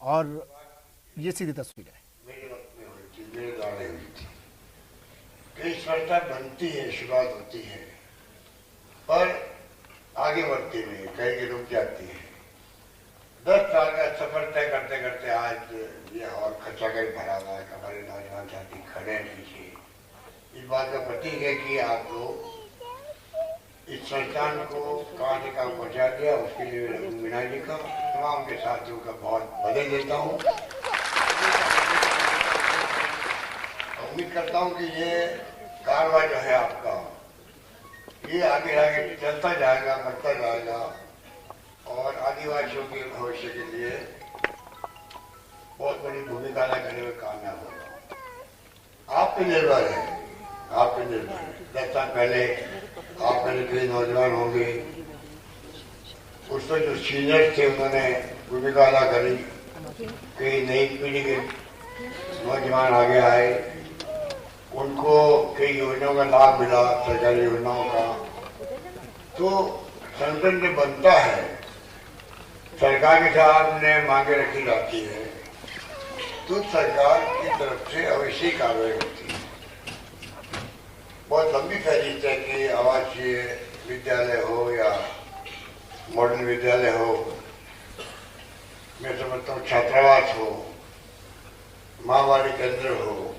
और ये सीधी तस्वीर है। मेरे वक्त में हुई थी, मेरे द्वारा हुई थी। कई स्पर्धा बनती है, शुरुआत होती है, पर आगे बढ़ती नहीं, कहीं रुक जाती है। 10 साल का सफर तय करते करते आज ये और खर्चा कर भरा हुआ है। हमारे नौजवान साथी खड़े हैं पीछे। इस बात का प्रतीक है कि आप लोग इस संस्थान को कहाँ से कहाँ पहुँचा दिया, उसके लिए मीना जी का, तमाम के साथियों का बहुत बधाई देता हूँ। उम्मीद करता हूँ कि ये कारवा जो है आपका, ये आगे आगे चलता जाएगा, बढ़ता जाएगा और आदिवासियों के भविष्य के लिए बहुत बड़ी भूमिका अदा करने में कामयाब होगा। आप पे निर्भर है, आप पे निर्भर है। 10 साल पहले आप पहले कई नौजवान होंगे, उसमें जो सीनियर थे उन्होंने भूमिका अदा करी। कई नई पीढ़ी के नौजवान आगे आए, उनको कई योजनाओं का लाभ मिला, सरकारी योजनाओं का। तो संगठन जो बनता है, सरकार के सामने मांगे रखी जाती है, तो सरकार की तरफ से अवश्य कार्रवाई होती है। बहुत लंबी फहरिस्त है कि आवासीय विद्यालय हो या मॉडल विद्यालय हो, मैं समझता हूँ छात्रावास हो, माहवारी केंद्र हो,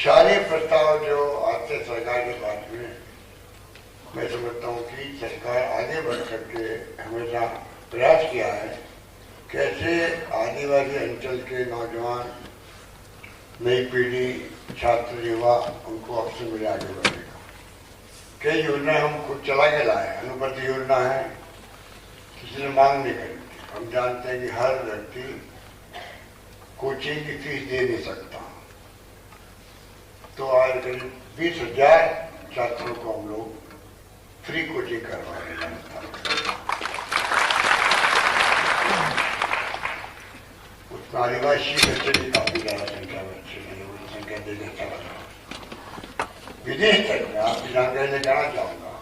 सारे प्रस्ताव जो आते सरकार के पास में, मैं समझता हूँ कि सरकार आगे बढ़ करके हमेशा प्रयास किया है कैसे आदिवासी अंचल के नौजवान, नई पीढ़ी, छात्र, युवा, उनको अवसर मिले आगे बढ़ने का। कई योजनाएं हम खुद चला के लाए। अनुबंध योजना है, किसी ने मांग नहीं करी। हम जानते हैं कि हर व्यक्ति कोचिंग की फीस दे नहीं सकता, तो आज करीब 20,000 छात्रों को हम लोग फ्री कोचिंग करवा रहे हैं। उसमें आदिवासी बच्चे भी काफी ज्यादा संख्या में बच्चे हैं, उनकी संख्या देने का विदेश तक मैं आपकी जानकारी में जाना चाहूंगा।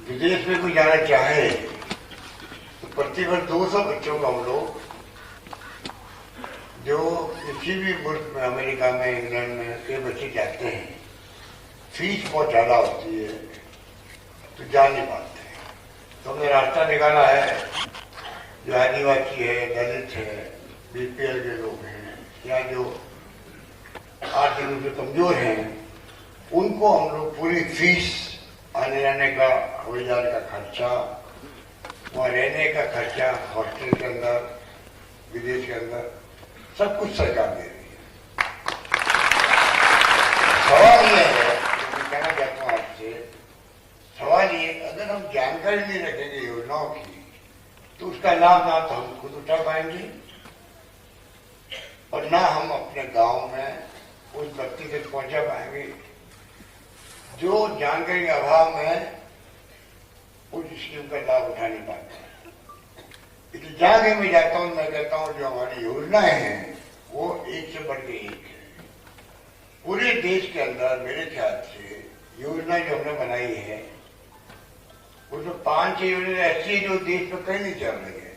विदेश में कोई जाना चाहे तो प्रतिवर्ष 200 बच्चों को हम लोग, जो किसी भी मुल्क में, अमेरिका में, इंग्लैंड में कई बच्चे जाते हैं, फीस बहुत ज्यादा होती है तो जा नहीं पाते। तो हमने रास्ता निकाला है, जो आदिवासी है, दलित है, बीपीएल के लोग हैं या जो आर्थिक रूप से कमजोर हैं, उनको हम लोग पूरी फीस, आने जाने का, हवाई जहाज का खर्चा, वहाँ रहने का खर्चा, हॉस्टल के अंदर, विदेश के अंदर, सब कुछ सरकार दे रही है। सवाल ये है, मैं कहना चाहता हूँ आपसे, सवाल ये, अगर हम जानकारी नहीं रखेंगे योजनाओं की, तो उसका लाभ ना तो हम खुद उठा पाएंगे और ना हम अपने गांव में उस व्यक्ति तक पहुंचा पाएंगे जो जानकारी के अभाव में उस स्कीम का लाभ उठा नहीं पाता। इसलिए जहां भी मैं जाता हूं, मैं कहता हूं जो हमारी योजनाएं हैं वो एक से बढ़ के एक है। पूरे देश के अंदर मेरे ख्याल से योजना जो हमने बनाई है, उसमें 5-6 योजना ऐसी है जो देश में कहीं नहीं चल रही है।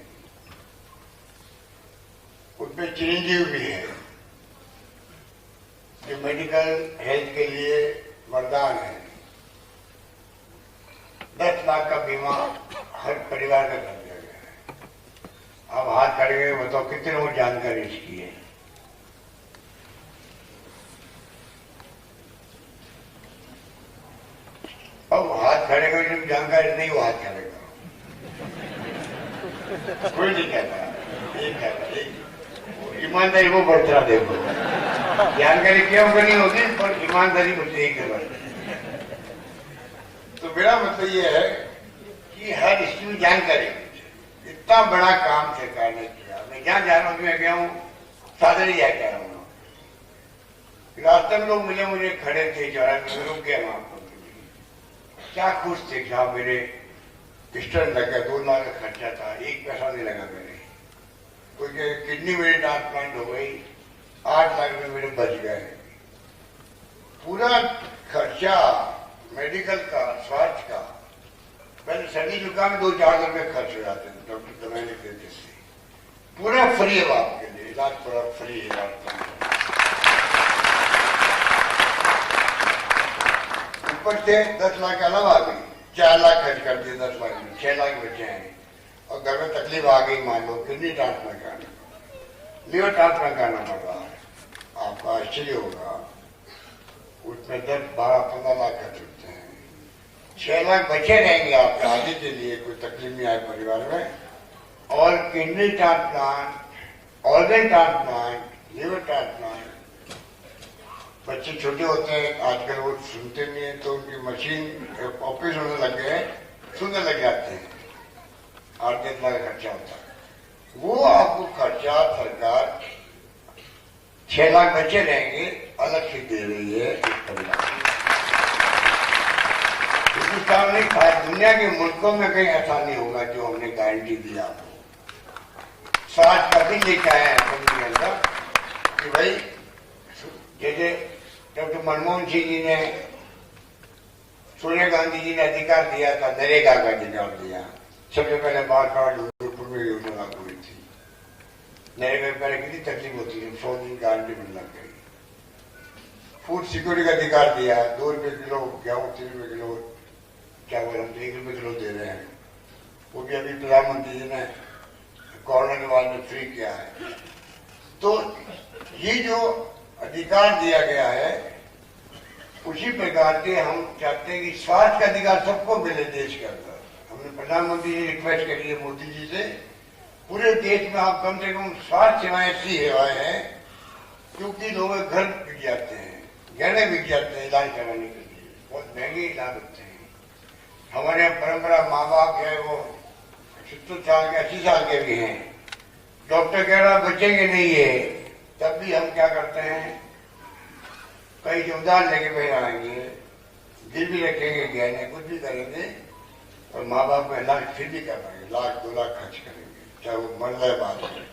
उसमें चिरंजीव भी है, जो मेडिकल हेल्थ के लिए वरदान है। 10 लाख का बीमा हर परिवार का कर दिया गया है। अब हाथ खड़े हुए बताओ कितने लोगों को जानकारी इसकी है? अब हाथ खड़े हुए जब जानकारी नहीं, वो हाथ खड़ेगा, कोई नहीं कहता, एक कहता, एक ईमानदारी वो बढ़ता। देखो जानकारी क्यों बनी होगी, पर ईमानदारी मुझे एक बढ़ती। तो मेरा मतलब ये है कि हर स्कीम जानकारी, इतना बड़ा काम सरकार ने किया। मैं जहां जा रहा हूँ, मैं गया हूँ सादरी जाके आया हूँ, रास्ते में लोग मुझे खड़े थे, चौराहे में रुक गया वहां पर, क्या खुश थे। जहां मेरे स्टंट लगा, 2 लाख का खर्चा था, 1 पैसा नहीं लगा मेरे। कोई किडनी मेरी ट्रांसप्लांट हो गई, 8 लाख में मेरे बच गए। पूरा खर्चा मेडिकल का, स्वास्थ्य का, पहले सर्दी जुकाम में 2-4 रुपये खर्च हो जाते थे, डॉक्टर दवाई नहीं देते थे। पूरा फ्री है आपके लिए, इलाज पूरा फ्री है राजस्थान में। ऊपर से 10 लाख के अलावा भी 4 लाख खर्च कर दिए, 10 लाख में 6 लाख बचे हैं। और घर में तकलीफ आ गई, मान लो किडनी ट्रांसप्लांट कराने, लीवर ट्रांसप्लांट करना पड़ रहा है, आपका आश्चर्य होगा, उसमें 10-12-15 लाख खर्च होते हैं। 6 लाख बचे रहेंगे आपके आगे के लिए, कोई तकलीफ नहीं आए परिवार में। और kidney transplant, organ transplant, liver transplant, बच्चे छोटे होते हैं आजकल, वो सुनते नहीं है, तो उनकी मशीन ऑपरेशन होने लग गए, सुनने लग जाते हैं, 8-10 लाख खर्चा होता है। वो आपको खर्चा सरकार 6 लाख बचे रहेंगे अलग से दे रही है इस परिवार। हिंदुस्तान में दुनिया के मुल्कों में कहीं ऐसा नहीं होगा जो हमने गारंटी दी आपको। साथ कभी लिखा है के अंदर कि भाई, जैसे डॉक्टर मनमोहन सिंह जी ने, सोनिया गांधी जी ने अधिकार दिया था, नरेगा का अधिकार दिया। सबसे पहले बाढ़ जोधपुर में योजना लागू हुई थी। नरेगा में पहले कितनी तकलीफ होती थी, 100 दिन गारंटी मिलने लग गई। फूड सिक्योरिटी का अधिकार दिया, 2 रुपये किलो गेहूँ, 3 रुपये किलो चावल, हम 1 रुपये किलो दे रहे हैं। वो भी अभी प्रधानमंत्री जी ने कोरोना के बाद में फ्री किया है। तो ये जो अधिकार दिया गया है, उसी प्रकार के हम चाहते हैं कि स्वास्थ्य का अधिकार सबको मिले देश के अंदर। हमने प्रधानमंत्री जी रिक्वेस्ट करी है मोदी जी से, पूरे देश में आप कम से कम स्वास्थ्य सेवाएं ऐसी सेवाएं हैं, क्योंकि लोग घर बिक जाते हैं, गहने बिक जाते हैं इलाज कराने के लिए, बहुत महंगे इलाज होते हैं। हमारे यहाँ परंपरा, माँ बाप जो है वो 70 साल के 80 साल के भी हैं, डॉक्टर कह रहा बचेंगे नहीं है, तब भी हम क्या करते हैं, कई से उधार लेके पहनाएंगे, गिरवी रखेंगे, गहने कुछ भी करेंगे, और माँ बाप का इलाज फिर भी कर पाएंगे, 1-2 लाख खर्च करेंगे, चाहे वो मर जाए बात है।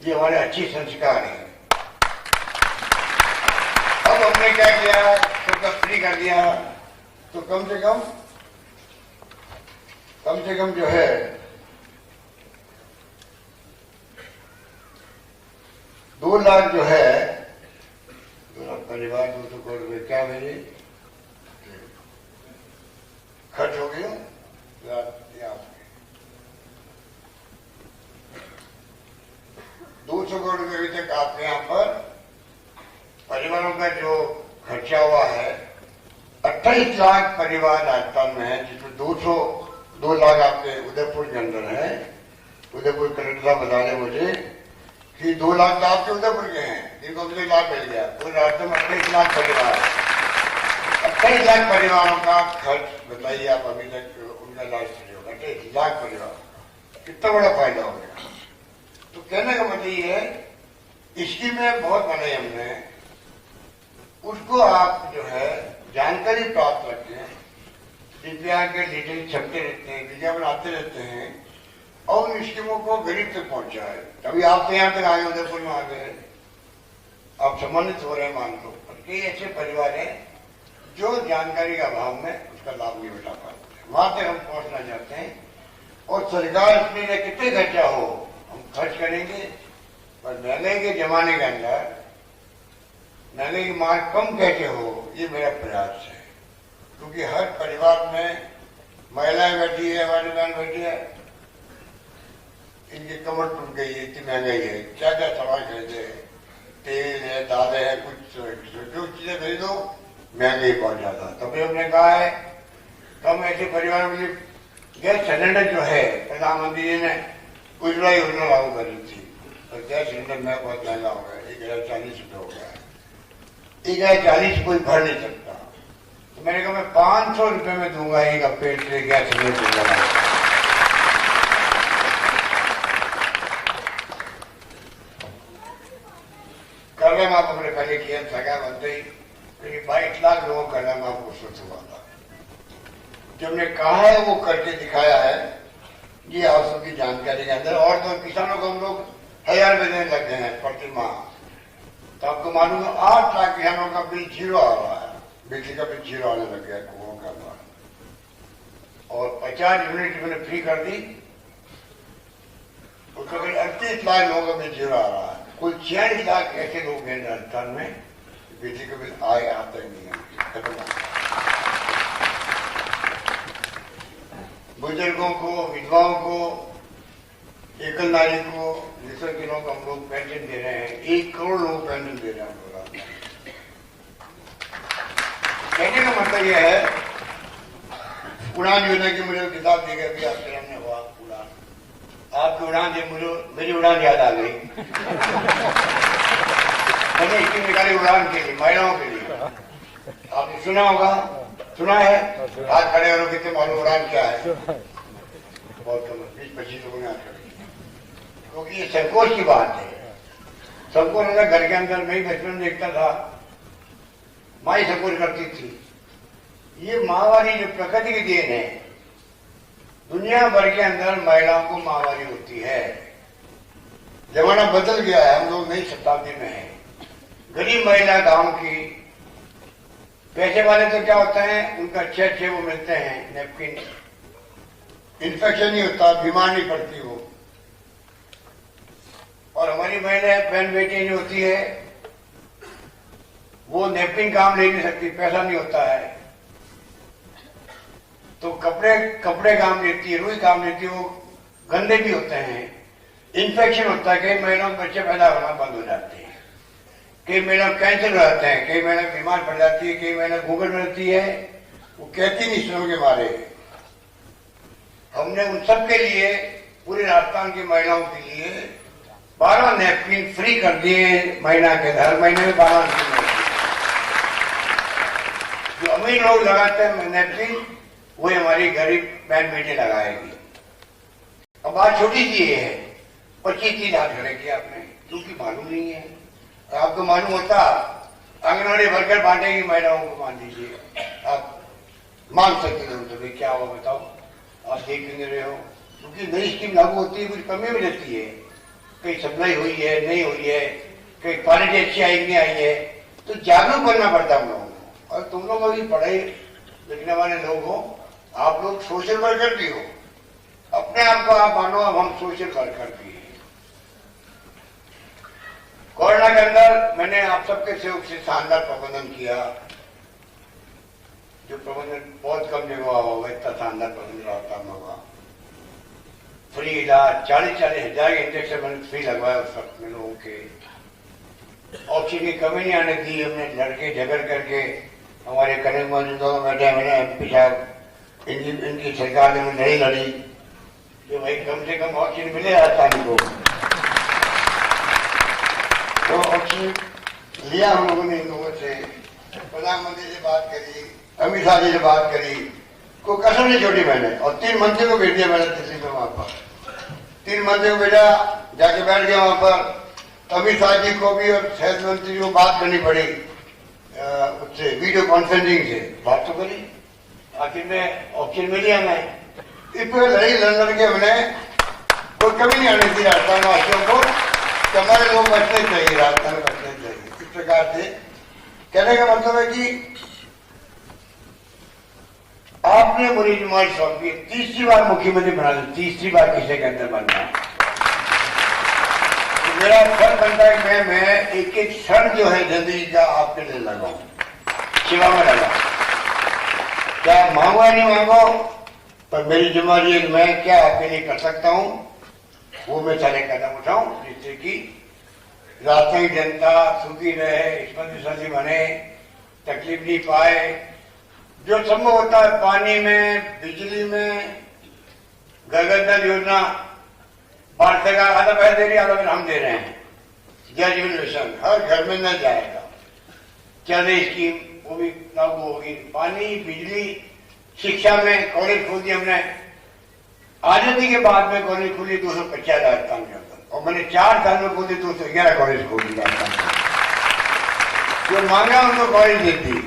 ये हमारे अच्छे संस्कार हैं। अब हमने क्या किया, सबका फ्री कर दिया, तो कम से कम जो है 2 लाख जो है, 2 लाख परिवार 200 करोड़ रुपये क्या मेरे खर्च हो गए। 200 करोड़ रुपये अभी तक आपके यहाँ पर परिवारों का जो खर्चा हुआ है, 28 लाख परिवार राजस्थान में है, जिसमें 2 लाख आपके उदयपुर के अंदर है। उदयपुर कलेक्टर साहब बता रहे मुझे कि 2 लाख तो आपके उदयपुर के हैं, जिनको मुझे लाभ मिल गया। पूरे राज्य में 28 लाख परिवार, 28 लाख परिवारों का खर्च बताइए आप, अभी तक उनका इलाज फ्री होगा। 28 लाख परिवार, कितना बड़ा फायदा हो गया। तो कहने का मतलब ये है, स्कीमें बहुत बनाई हमने, उसको आप जो है जानकारी प्राप्त रखते हैं, दिव्यांग के डिटेल छपते रहते हैं, विज्ञापन आते रहते हैं, और उन स्कीमों को गरीब तक पहुंचाए। तभी आप तो यहाँ तक आए, उदयपुर में आ गए, आप सम्मानित हो रहे हैं मान लो। और कई ऐसे परिवार हैं जो जानकारी के अभाव में उसका लाभ नहीं उठा पाते, वहां तक हम पहुंचना चाहते हैं। और सरकार इसमें कितने खर्चा हो हम खर्च करेंगे, पर महंगाई के जमाने के अंदर महंगाई की मार कम कैसे हो, ये मेरा प्रयास है। क्योंकि हर परिवार में महिलाएं बैठी है, हमारी बहन बैठी है, इनकी कमर टूट गई है, इतनी महंगाई है, क्या क्या सामान खरीदे, तेल है, दालें है, कुछ जो चीजें खरीदो महंगाई बहुत ज्यादा। तभी हमने कहा है कम ऐसे परिवारों के लिए गैस सिलेंडर जो है, प्रधानमंत्री जी ने उज्ज्वला योजना लागू करी थी, और गैस सिलेंडर में बहुत महंगा हो गया, 1040 रुपये हो गया। 1040 कोई भर नहीं सकता, तो मैंने कहा मैं 500 रुपये में दूंगा एक पेट से गैस सिलेंडर। कर्जा माफ हमने पहले किया, सगा बनते ही 22 लाख लोगों का कर्जा माफ घोषित हुआ था। जो हमने कहा है वो करके दिखाया है, ये आप सबकी जानकारी के अंदर। और तो किसानों को हम लोग 1000 रुपये देने लग गए हैं प्रति माह। तो आपको मालूम है 8 लाख किसानों का बिल 0 आ रहा है, बिजली का बिल 0 आने लग गया कुओं का। और 50 यूनिट मैंने फ्री कर दी, उसका 38 लाख लोगों में जीरो आ रहा है। कुल 46 लाख ऐसे लोग हैं राजस्थान में, बिजली का बिल आए आता ही नहीं है। बुजुर्गों को, विधवाओं को, एकल नारी को, जिससे कि लोग हम लोग पेंशन दे रहे हैं, 1 करोड़ लोग पेंशन दे रहे हैं हम लोग। कहने का मतलब यह है, उड़ान योजना की मुझे किताब दी गई भी आपके सामने हुआ उड़ान, आपकी उड़ान से मुझे मेरी उड़ान याद आ गई। मैंने स्कीम निकाली उड़ान के लिए, महिलाओं के लिए। आपने सुना होगा, सुना है? हाथ खड़े हो कितने मालूम उड़ान क्या है? बहुत कम, 20-25 लोगों ने हाथ खड़े, क्योंकि ये संकोच की बात है। सबको ना घर के अंदर में ही बचपन में देखता था, माँ संकोच करती थी। ये माहवारी जो प्रकृति की देन है, दुनिया भर के अंदर महिलाओं को माहवारी होती है। जमाना बदल गया है, हम लोग नई शताब्दी में हैं। गरीब महिला गांव की, पैसे वाले तो क्या होता है, उनका अच्छे वो मिलते हैं नैपकिन, इन्फेक्शन नहीं होता, बीमार नहीं पड़ती वो। और हमारी महिला बहन बेटी जो होती है, वो नैपकिन काम ले नहीं सकती, पैसा नहीं होता है, तो कपड़े काम लेती है, रुई काम लेती है, वो गंदे भी होते हैं, इन्फेक्शन होता है। कई महिलाओं को बच्चे पैदा होना बंद हो जाते हैं, कई महिला कैंसर हो जाते हैं, कई महिला बीमार पड़ जाती है, कई महिला गूगल में रहती है, वो कहती नहीं सुनो के मारे। हमने उन सब के लिए, पूरे राजस्थान की महिलाओं के लिए 12 नैपकिन फ्री कर दिए महीना के, हर महीने में 12 नैपकिन। जो अमीर लोग लगाते हैं नैपकिन, वो हमारी गरीब बहन बेटी लगाएगी। अब बात छोटी सी है, 25-30 हाथ खड़े किया आपने, क्योंकि मालूम नहीं है। आपको मालूम होता, आंगनबाड़ी वर्कर बांटेगी महिलाओं को, मान लीजिए आप मांग सकते हो, तो भाई क्या हुआ बताओ, आप देख नहीं रहे हो। क्योंकि नई स्कीम लागू होती है, कुछ कमी भी रहती है, कहीं सप्लाई हुई है नहीं हुई है, कहीं क्वालिटी अच्छी आई नहीं आई है, तो जागरूक करना पड़ता है हम लोगों को। और तुम लोग अभी पढ़ाई लिखने वाले लोग हो, आप लोग सोशल वर्कर भी हो, अपने आप को आप मानो अब हम सोशल वर्कर भी हैं। कोरोना के अंदर मैंने आप सबके सहयोग से शानदार प्रबंधन किया, जो प्रबंधन बहुत कम जगह होगा, इतना शानदार प्रबंधन राजस्थान होगा। फ्री इलाज, 40-40 हजार के इंजेक्शन मैंने फ्री लगवाया उस वक्त में लोगों के। ऑक्सीजन की कमी नहीं आने दी हमने, लड़के झगड़ करके हमारे करीब मौजूद बैठे, मैंने MP साहब, इनकी सरकार ने नहीं लड़ी कि भाई कम से कम ऑक्सीजन मिले राजस्थान को, तो ऑक्सीजन लिया हम लोगों ने इन लोगों से। प्रधानमंत्री से बात करी, अमित शाह जी से बात करी, को कसम नहीं छोड़ी मैंने। और 3 मंत्री को भेज दिया मैंने दिल्ली में, वहां पर 3 मंत्री को भेजा, जाके बैठ गया वहां पर। अमित शाह जी को भी और सेहत मंत्री को बात करनी पड़ी, उससे वीडियो कॉन्फ्रेंसिंग से बात तो करी, आखिर में ऑक्सीजन मिली हमें। इस पर लड़ी लड़ के हमने कोई कमी नहीं आनी थी राजस्थान वासियों को, हमारे लोग बचने चाहिए, राजस्थान में बचने चाहिए। इस प्रकार से कहने का मतलब है कि आपने मुझे जुम्मन सौंपी, 30री बार मुख्यमंत्री बना दी, 30री बार किसी के अंदर बनना। तो मेरा फर्ज बनता है कि मैं एक क्षण जो है जिंदगी का आपके लिए लगाऊं, सेवा में लगा। क्या मांगो या नहीं मांगो, पर मेरी जिम्मेदारी है कि मैं क्या आपके लिए कर सकता हूं, वो मैं सारे कदम उठाऊं, जिससे कि राजस्थान की जनता सुखी रहे, समृद्धि बने, तकलीफ नहीं पाए। जो संभव होता है पानी में, बिजली में, गगन जल योजना, भारत सरकार आधा पैसा दे रही है, आधा हम दे रहे हैं। जल जीवन मिशन हर घर में न जाएगा, चल रही स्कीम वो भी लागू होगी। पानी, बिजली, शिक्षा में कॉलेज खोल दिए हमने, आजादी के बाद में कॉलेज खुली 250 राजस्थान के अंदर, और मैंने 4 साल में खोली 211 कॉलेज खोल दी राजस्थान में। जो मांगा उनको कॉलेज दे दी।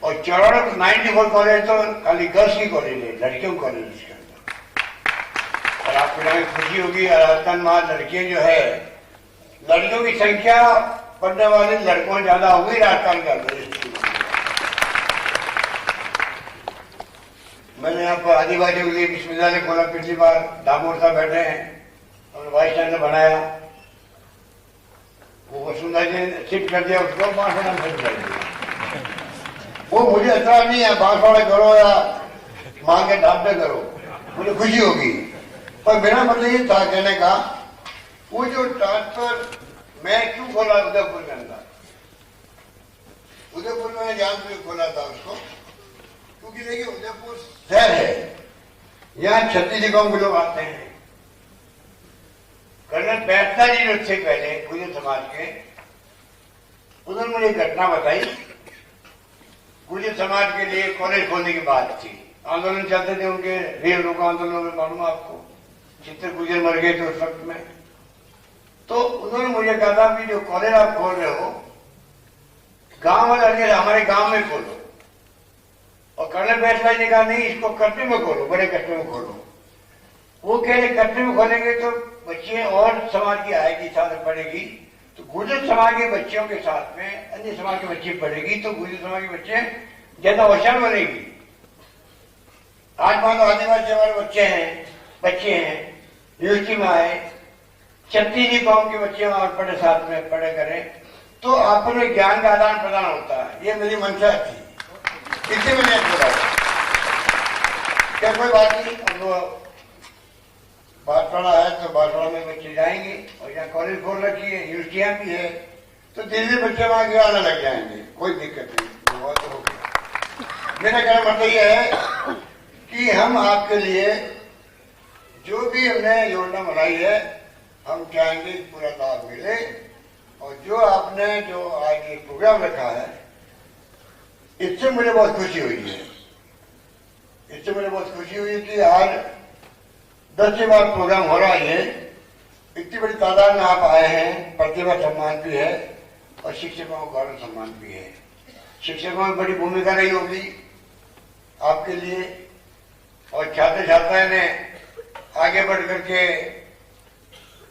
और 94 कॉलेज तो खाली गर्ल्स की कॉलेज है, लड़कियों की कॉलेज इसके अंदर। और आपको यहाँ खुशी होगी, राजस्थान में लड़कियां जो है, लड़कियों की संख्या पढ़ने वाले लड़कों ज्यादा होगी राजस्थान के अंदर। मैंने यहाँ पर आदिवासियों के लिए विश्वविद्यालय खोला, पिछली बार दामोर साहब बैठे हैं, हमने वाइस चांसलर बनाया, वो वसुंधरा जी ने शिफ्ट कर दिया उसको, बांसवाड़ा में शिफ्ट कर दिया। वो मुझे ऐसा नहीं है बांसवाड़ा करो या मांग के ढाबे करो, मुझे खुशी होगी, पर मेरा मतलब ये था कहने का, वो जो ट्रांसफर मैं क्यों खोला उदयपुर के अंदर, उदयपुर में मैंने जान के खोला था उसको, क्योंकि देखिए उदयपुर शहर है, यहाँ 36 गांव के लोग आते हैं। कर्नल बैठता जी जो थे पहले गुर्जर समाज के, उन्होंने मुझे घटना बताई। गुर्जर समाज के लिए कॉलेज खोलने की बात थी, आंदोलन चलते थे उनके, रेल रोको आंदोलन में, मालूम आपको, चित्र गुर्जर मर गए थे उस वक्त में। तो उन्होंने मुझे कहा था कि जो कॉलेज आप खोल रहे हो गांव वाले हमारे गांव में खोलो, और कर्नल बैठला ने कहा नहीं इसको कटरे में खोलो, बड़े कटरे में खोलो। वो कह रहे कटरे में खोलेंगे तो बच्चे और समाज की आएगी, साथ पढ़ेगी, तो गुर्जर समाज के बच्चों के साथ में अन्य समाज के बच्चे पढ़ेगी तो गुर्जर समाज के बच्चे ज्यादा होशियार बनेगी। आज मान लो आदिवासी हमारे बच्चे हैं यूनिवर्सिटी में आए, 36 गांव के बच्चे वहां पढ़े, साथ में पढ़े करें, तो आपको ज्ञान का आदान प्रदान होता है। ये मेरी मंशा थी, इससे मैंने बोला क्या कोई बात नहीं, अब बांसवाड़ा है तो बांसवाड़ा में बच्चे जाएंगे, और यहाँ कॉलेज खोल रखी है, यूनिवर्सिटियां भी है, तो धीरे बच्चे वहां के आने लग जाएंगे, कोई दिक्कत नहीं, बहुत हो गया। मेरा कहना मतलब यह है कि हम आपके लिए जो भी हमने योजना बनाई है, हम चाहेंगे पूरा लाभ मिले, और जो आपने जो आज ये प्रोग्राम रखा है, इससे मुझे बहुत खुशी हुई है। इससे मुझे बहुत खुशी हुई कि आज 10वीं बार प्रोग्राम हो रहा है, इतनी बड़ी तादाद में आप आए हैं, प्रतिभा सम्मान भी है और शिक्षकों को गौरव सम्मान भी है। शिक्षकों में बड़ी भूमिका रही होगी आपके लिए, और छात्र छात्राएं ने आगे बढ़ करके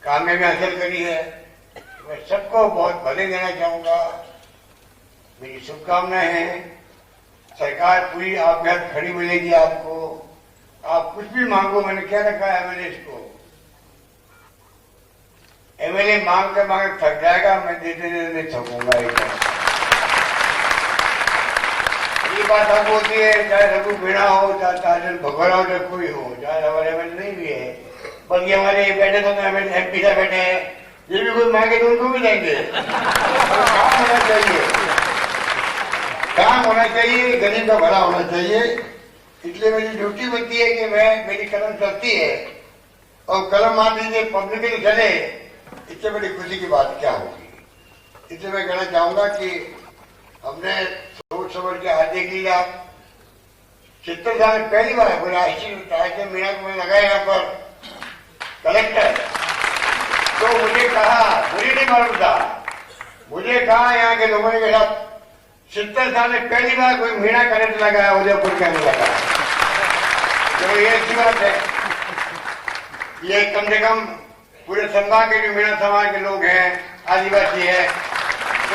कामयाबी हासिल करी है। मैं सबको बहुत बधाई देना चाहूंगा, मेरी शुभकामनाएं हैं। सरकार पूरी आपके हाथ खड़ी मिलेगी आपको, आप कुछ भी मांगो। मैंने क्या रखा है एमएलए को, एमएलए मांगते मांगते थक जाएगा, मैं देते देते नहीं थकूंगा। ये बात आप होती है, चाहे रघु मीणा हो, चाहे ताजन भगोरा हो, चाहे कोई हो, चाहे हमारे एमएलए नहीं भी है, बल्कि हमारे बैठे तो एमपी साहब बैठे हैं, ये भी कोई मांगे तो उनको भी देंगे। काम होना चाहिए, काम होना चाहिए, गरीब का भला होना चाहिए। इसलिए मेरी ड्यूटी बनती है कि मेरी कलम चलती है, और कलम मान लीजिए पब्लिकली चले, इससे बड़ी खुशी की बात क्या होगी। इसलिए मैं कहना चाहूंगा कि हमने सोच समझ के आज देख लीजिए, आप 70 साल में पहली बार बोला ऐसी मीणा को मैं लगाया यहाँ पर कलेक्टर, तो मुझे कहा, मुझे नहीं मालूम था, मुझे कहा यहाँ के लोगों ने कहा 70 साल में पहली बार कोई मीणा कलेक्टर लगाया उदयपुर के अंदर लगा। तो ये अच्छी बात है, ये कम से कम पूरे संभाग के जो मीणा समाज के लोग हैं, आदिवासी है,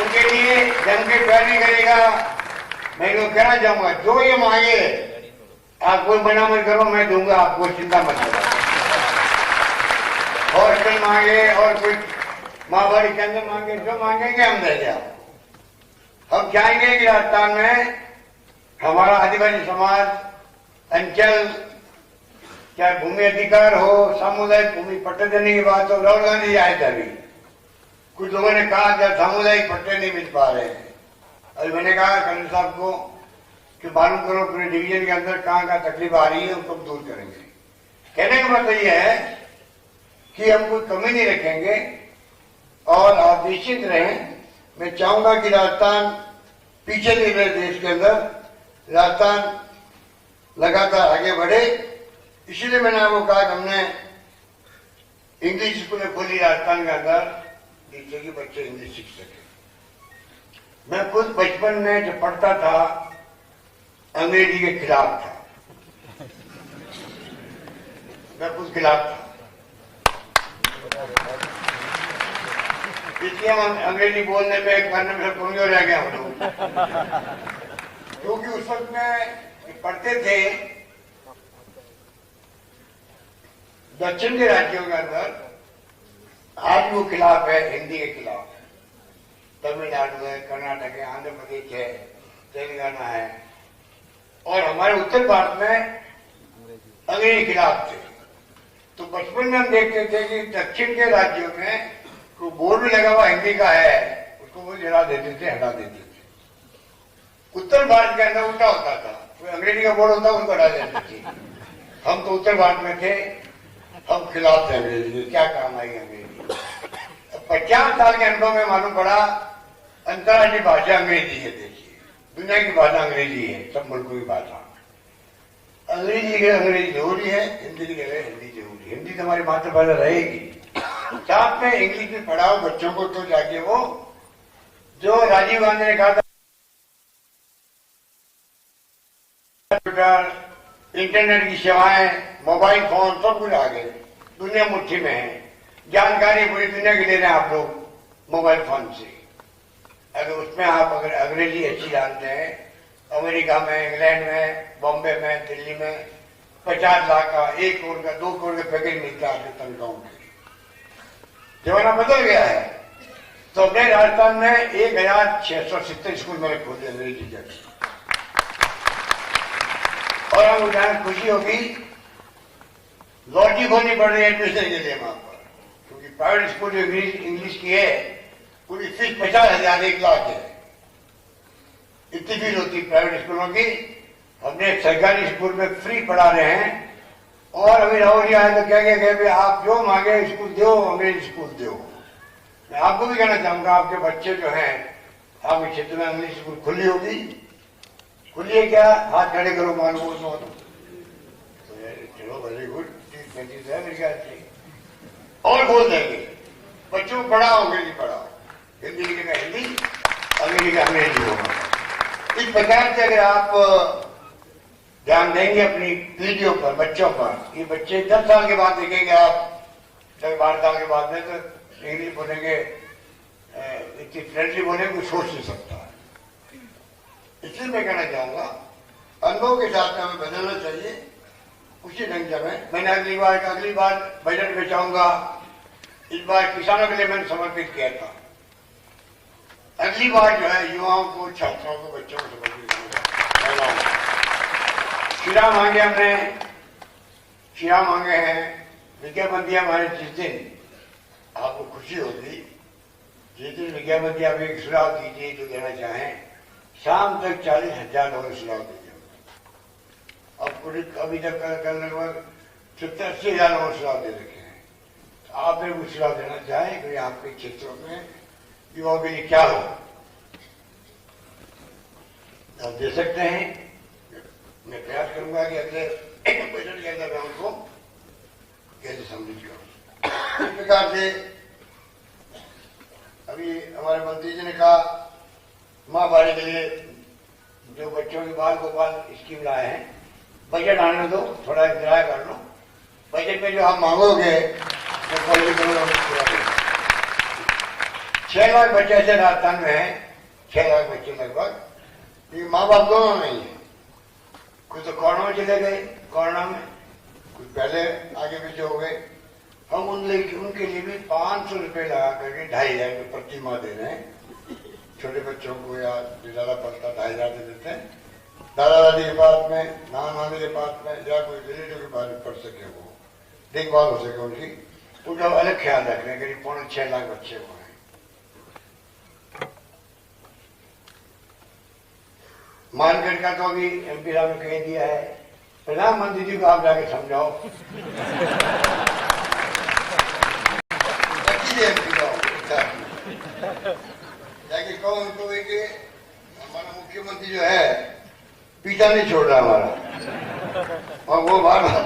उनके लिए जम के प्यार नहीं करेगा। मैं इनको कहना चाहूंगा, जो ये मांगे आप कोई मना मत करो, मैं दूंगा आपको, चिंता मत करो। हॉस्टल मांगे और कोई महामारी के अंदर मांगे, जो मांगेंगे हम देंगे आपको। हम चाहेंगे कि राजस्थान में हमारा आदिवासी समाज अंचल, चाहे भूमि अधिकार हो, सामुदायिक भूमि पट्टे देने की बात हो, राहुल गांधी आए थे अभी, कुछ लोगों ने कहा कि सामुदायिक पट्टे नहीं मिल पा रहे हैं। अभी मैंने कहा कर्नल साहब को कि मालूम करो पूरे डिवीजन के अंदर कहाँ कहाँ तकलीफ आ रही है, उनको दूर करेंगे। कहने का मतलब यह है कि हम कोई कमी नहीं रखेंगे, और आप निश्चित रहें। मैं चाहूंगा कि राजस्थान पीछे नहीं रहे, देश के अंदर राजस्थान लगातार आगे बढ़े। इसीलिए मैंने आपको कहा कि हमने इंग्लिश स्कूलें खोली राजस्थान के अंदर, जिससे कि बच्चे इंग्लिश सीख सके। मैं खुद बचपन में जब पढ़ता था अंग्रेजी के खिलाफ था, मैं खुद खिलाफ था, इसलिए हम अंग्रेजी बोलने में करने में कमजोर रह गया हम लोग। क्योंकि उस वक्त में पढ़ते थे दक्षिण के राज्यों के अंदर आज वो खिलाफ है, हिंदी के खिलाफ है। तमिलनाडु है, कर्नाटक है, आंध्र प्रदेश है, तेलंगाना है, और हमारे उत्तर भारत में अंग्रेजी खिलाफ थे। तो बचपन में हम देखते थे कि दक्षिण के राज्यों में कोई बोर्ड भी लगा हुआ हिंदी का है, उसको वो जला देते थे, हटा देते थे। उत्तर भारत के अंदर उल्टा होता था, कोई अंग्रेजी का बोर्ड होता उनको हटा देते थे। हम तो उत्तर भारत में थे, हम खिलाफ थे अंग्रेजी के, क्या काम आई अंग्रेजी। 50 साल के अनुभव में मालूम पड़ा अंतर्राष्ट्रीय भाषा अंग्रेजी है। देखिए, दुनिया की भाषा अंग्रेजी है, सब मुल्कों की भाषा। अंग्रेजी की अंग्रेजी जरूरी है, हिंदी की जगह हिंदी जरूरी है। हिंदी तो हमारी मातृभाषा रहेगी, साथ में इंग्लिश भी पढ़ाओ बच्चों को, तो जाके वो जो राजीव गांधी ने कहा था इंटरनेट की सेवाएं, मोबाइल फोन सब कुछ आ गए, दुनिया मुट्ठी में है, जानकारी पूरी दुनिया की ले रहे हैं आप लोग मोबाइल फोन से। अगर उसमें आप अगर अंग्रेजी अच्छी जानते हैं, अमेरिका में, इंग्लैंड में, बॉम्बे में, दिल्ली में 50 लाख का, 1 करोड़ का, 2 करोड़ का पैकेज मिलता है आपके तनख्वाहों के। जमाना बदल गया है। तो अपने राजस्थान में 1670 स्कूल मैंने खोले अंग्रेजी के, और हम जान खुशी होगी लॉटरी खोलनी पड़ रही है एडमिशन के लिए वहां पर, क्योंकि प्राइवेट स्कूल जो इंग्लिश की है पूरी फीस 50,000 1 लाख है, इतनी फीस होती प्राइवेट स्कूलों की। हमने सरकारी स्कूल में फ्री पढ़ा रहे हैं, और अभी राहुल जी आए तो क्या कहे आप जो मांगे स्कूल दो, अंग्रेजी स्कूल दो। मैं आपको भी कहना चाहूंगा, आपके बच्चे जो हैं आपके क्षेत्र में अंग्रेजी स्कूल खुली होगी, खुली है क्या? हाथ खड़े करो, मालूम हो तो चलो वेरी गुड, 30-35 है मेरे ख्याल से, और बोल देंगे बच्चों को पढ़ाओ, अंग्रेजी पढ़ाओ, हिंदी लिखेगा हिंदी, अंग्रेजी का अंग्रेजी होगा। इस प्रकार से अगर आप ध्यान देंगे अपनी पीढ़ियों पर, बच्चों पर, ये बच्चे 10 साल के बाद देखेंगे आप, 12 साल के बाद में तो इंग्लिश बोलेंगे, इतनी फ्रेंडली बोलेंगे, कुछ सोच नहीं सकता। इसलिए मैं कहना चाहूंगा अनुभव के साथ में हमें बदलना चाहिए उसी ढंग से। मैंने अगली बार बजट बचाऊंगा, इस बार किसानों के लिए मैंने समर्पित किया था। अगली बार जो है युवाओं को, छात्रों को, बच्चों को समर्पित करूंगा। शीरा मांगे हमने, शीरा मांगे हैं, विज्ञापन दिया हमारे। जिस दिन आपको खुशी होगी, जिस दिन विज्ञापन दिया, आप एक सुझाव दीजिए जो देना चाहें। शाम तक 40,000 लोगों ने सुझाव दीजिए। अब अभी तक कल लगभग 70-80,000 लोगों ने सुझाव दे रखे हैं। तो आप एक सुझाव देना चाहें कि आपके क्षेत्रों में युवाओं के लिए क्या हो, आप दे सकते हैं। मैं प्रयास करूंगा कि अगले बजट के अंदर मैं उनको कैसे सम्मिलित करूं। इस प्रकार से अभी हमारे मंत्री जी ने कहा माँ बाड़ी के लिए जो बच्चों की बाल गोपाल स्कीम लाए हैं, बजट आने दो, थोड़ा इंतजार कर लो, बजट में जो आप मांगोगे वो पूरा करेंगे। 6 लाख बच्चे ऐसे राजस्थान में हैं, 6 लाख बच्चे लगभग, ये माँ बाप दोनों नहीं है। कुछ तो कोरोना में चले गए, कोरोना में कुछ पहले आगे पीछे हो गए। हम उनके लिए भी 500 रुपये लगा करके 2,500 रुपये प्रति माह दे रहे हैं। छोटे बच्चों को या जो ज्यादा पढ़ता 2,500 दे देते हैं। दादा दादी के पास में, नाना नानी के पास में, या कोई रिलेटिव के पास में पढ़ सके, वो देखभाल हो सके उनकी, उनका अलग ख्याल रख रहे हैं। करीब 6.25 लाख बच्चे हुए हैं। मानगढ़ का तो अभी MP साहब ने कह दिया है, प्रधानमंत्री जी को आप जाके समझाओ। जाके कहो उनको कि हमारा मुख्यमंत्री जो है पीछा नहीं छोड़ रहा हमारा, और वो बार बार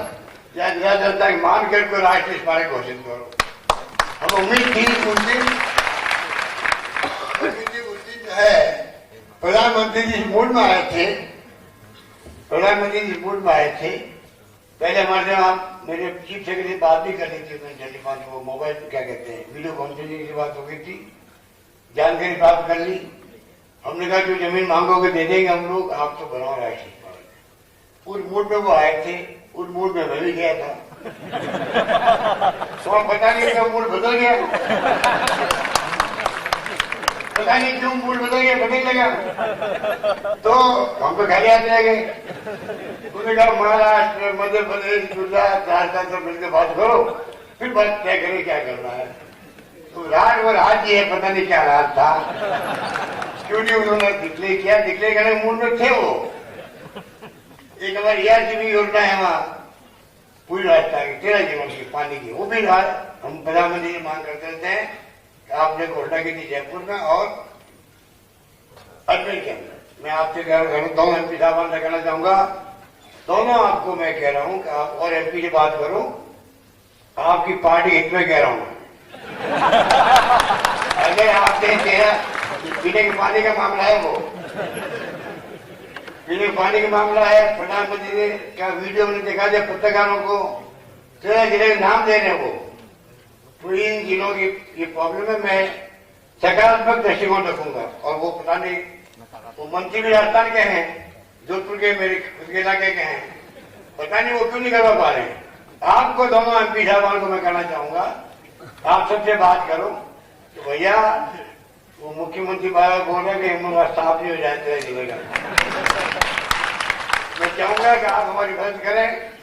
याद चलता है मानगढ़ को राष्ट्रीय स्मारक घोषित करो। हम उम्मीद थी उस दिन जो है प्रधानमंत्री जी इस मूड में आए थे, प्रधानमंत्री जी इस मूड में आए थे। पहले हमारे यहाँ मेरे चीफ सेक्रेटरी बात भी कर ली थी, मैं टेलीफोन वो मोबाइल क्या कहते हैं वीडियो कॉन्फ्रेंसिंग की बात हो गई थी, जानकारी प्राप्त कर ली। हमने कहा जो जमीन मांगोगे दे देंगे हम लोग, आप तो बनाओ राष्ट्रीय स्मारक। उस मूड में वो आए थे, उस मूड में मैं भी गया था। तो पता नहीं क्यों मूड बदल गया, पता नहीं क्यों मूड बदल गया, बदल लगा। तो हम तो खाली आते गए। उन्होंने कहा महाराष्ट्र, मध्य प्रदेश, गुजरात, राजस्थान से मिलकर बात करो, फिर बात तय करें क्या करना है। तो राज और आज ये पता नहीं क्या राज था, क्योंकि उन्होंने डिक्लेयर किया, डिक्लेयर करने मूड में थे वो। एक हमारी ERCB योजना है वहाँ पूरी राजस्थान की 13 जिलों की पानी की, वो भी हम प्रधानमंत्री जी मांग करते रहते हैं कि आपने घोषणा की थी जयपुर में और अजमेर के अंदर। मैं आपसे दोनों MP साहब से कहना चाहूंगा, दोनों आपको मैं कह रहा हूं कि आप और MP से बात करो, आपकी पार्टी हित में कह रहा हूं। अगर आपने पीने के पानी का मामला है, वो पीने के पानी का मामला है, प्रधानमंत्री ने क्या वीडियो में दिखा दिया पत्रकारों को, 13 जिले के नाम दे रहे हैं वो। तो इन जिलों की ये प्रॉब्लम है, मैं सकारात्मक दृष्टिकोण रखूंगा। और वो पता नहीं, वो मंत्री भी राजस्थान के हैं, जोधपुर के मेरे खुद के इलाके के हैं, पता नहीं वो क्यों नहीं करवा पा रहे हैं। आपको दोनों MP साहबान को मैं कहना चाहूंगा, आप सबसे बात करो तो भैया वो मुख्यमंत्री बाबा बोल रहे कि हम साफ ही हो जाए 13 जिले का। मैं चाहूंगा कि आप हमारी मदद करें।